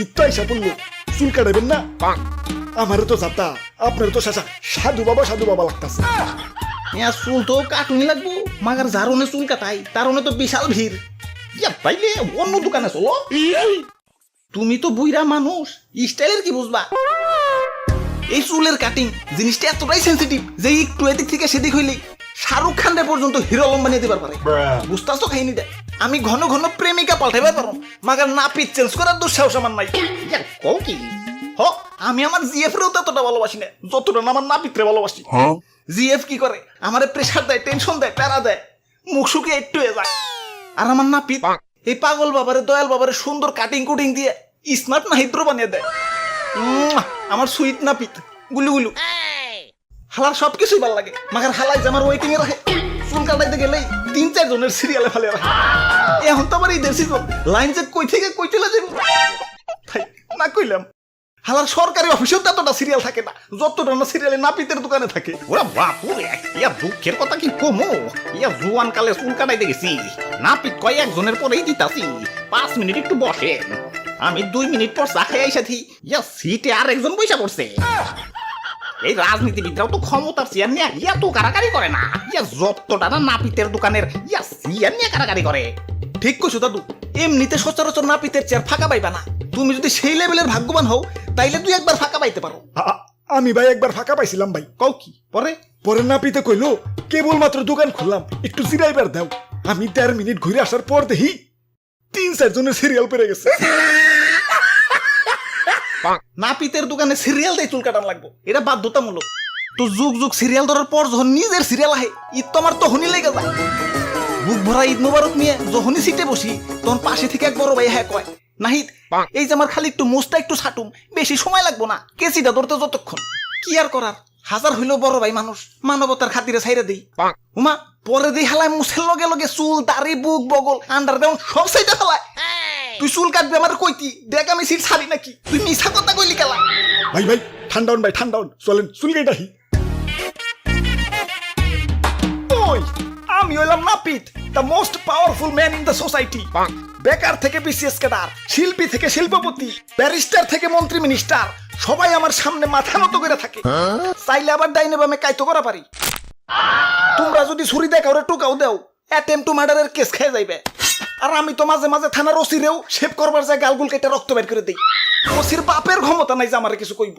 ইত্তো আইসা পড়লো, চুল কাটাবেন না? আমারও তো যাতা, আপনার তো সাধু বাবা লাগতাছে। চুল তো কাটুনি লাগবো, মাগার যারনে চুল কাটাই তারনে তো বিশাল ভিড়। তাইলে অন্য দোকানে চলো। তুমি তো বুইরা মানুষ, স্টাইলের কি বুঝবা? এই চুলের কাটিং জিনিসটা এতটাই সেন্সিটিভ যে একটু এদিক থেকে সেদিক হইলেই শাহরুখ খানের পর্যন্ত হিরো আলম বানিয়ে দিবার পারে। বুঝতাছো কাহিনী দেয়, আমি ঘন ঘন প্রেমিকা পাল্টাইবার পারো, মাগার নাপিত চেঞ্জ করার দুঃসাহস আমার নাই। কও কি? আমি আমার জিএফ রেও ততটা ভালোবাসি না যতটা না আমার নাপিতরে ভালোবাসি। জিএফ কি করে? আমারে প্রেসার দেয়, টেনশন দেয়, প্যারা দেয়, মুখ শুকিয়ে একটু হয়ে যায়। আর আমার নাপিত এই পাগল বাবারে দয়াল বাবারে সুন্দর কাটিং কুটিং দিয়ে স্মার্ট না হিদ্র বানিয়ে দেয়। আমার সুইট নাপিত গুলু গুলু। হালার সবকিছুই ভালো লাগে, মাগার হালাই যে আমার ওয়েটিং এ রাখে। চুল কাটাইতে গেলেই 3-4 জনের সিরিয়ালে ফেলে রাখে। এখন তো আমার ঈদের সিজন, লাইন যে কই থেকে কই চলে যাবো না কইলাম। হালার সরকারি অফিসেও ততটা সিরিয়াল থাকে না যতটা না সিরিয়ালে নাপিতের দোকানে থাকে। ওরা বাপুরে, ইয়া দুঃখের কথা কি কমো। ইয়া জুয়ান কালে চুল কাটাইতে গেছি, নাপিত কয়েকজনের পরেই দিতাছি 5 মিনিট একটু বসেন। আমি 2 মিনিট পর চা খাই আইসাথি, ইয়া সিটে আর একজন বইসা পড়ছে। এই রাজনীতিবিদরাও তো ক্ষমতার চেয়ার নিয়ে ইয়া তো কারাকারি করে না, ইয়া যতটা না নাপিতের দোকানের ইয়া চেয়ার নিয়ে কারাকারি করে। ঠিক কইছো দাদু, এমনিতে সচরাচর নাপিতের চেয়ার ফাঁকা পাইবা না। তুমি যদি সেই লেভেলের ভাগ্যবান হও তাইলে তুই একবার ফাঁকা পাইতে পারো। আমি ভাই একবার ফাঁকা পাইছিলাম ভাই। কও কি? পরে নাপিতে কইলো কেবলমাত্র দোকান খুললাম, একটু জিরাইবার দাও। আমি 1.5 মিনিট ঘুরে আসার পর দেখি 3-4 জনের সিরিয়াল পেরে গেছে। নাপিতের দোকানে সিরিয়াল দিয়ে চুল কাটান লাগবো, এটা বাধ্যতামূলক। তো যুগ যুগ সিরিয়াল ধরার পর যখন নিজের সিরিয়াল আহে, ঈদ তো আমার তখনই লেগে যায়। বুক ভরা ঈদ মোবারক নিয়ে যখনই সিটে বসি তখন পাশে থেকে এক বড় ভাই হ্যাঁ কয়, নাহিদ এই যে আমার খালি একটু মুছটা একটু ছাটুম, বেশি সময় লাগবো না, কেসিটা ধরতে যতক্ষণ। কি আর করার, হাজার হইলেও বড় ভাই মানুষ, মানবতার খাতিরে ছাইরে দেই। উমা পরে দেই হালায় মুছের লগে লগে চুল দাড়ি বুক বগল আন্ডারগ্রাউন্ড সব সাইডে ফেলায়। তুই চুল কাটবি আমার কইতি, দেখ আমি সিট ছাড়ি নাকি? তুই মিছা কথা কইলি কেলা? ভাই ঠান্ডা ভাই ঠান্ডা হন, চলেন চুল কেটাহি। ওই আমি হইলাম নাপিত, the most powerful man in the society. বেকার থেকে বিসিএস ক্যাডার, শিল্পী থেকে শিল্পপতি, ব্যারিস্টার থেকে মন্ত্রী মিনিস্টার, সবাই আমার সামনে মাথা নত করে থাকে। চাইলে আবার ডাইনে বামে কাইতো করা পারি। তোমরা যদি ছুরি দেখাও রে টুকাও দেও, অ্যাটেম্প টু মার্ডারের কেস খেয়ে যাইবে। আর আমি তো মাঝে মাঝে থানার ওসিরেও শেভ করবার যায় গালগুল কেটে রক্ত বের করে দেই। ওসির বাপের ক্ষমতা নাই যে আমারে কিছু কইব।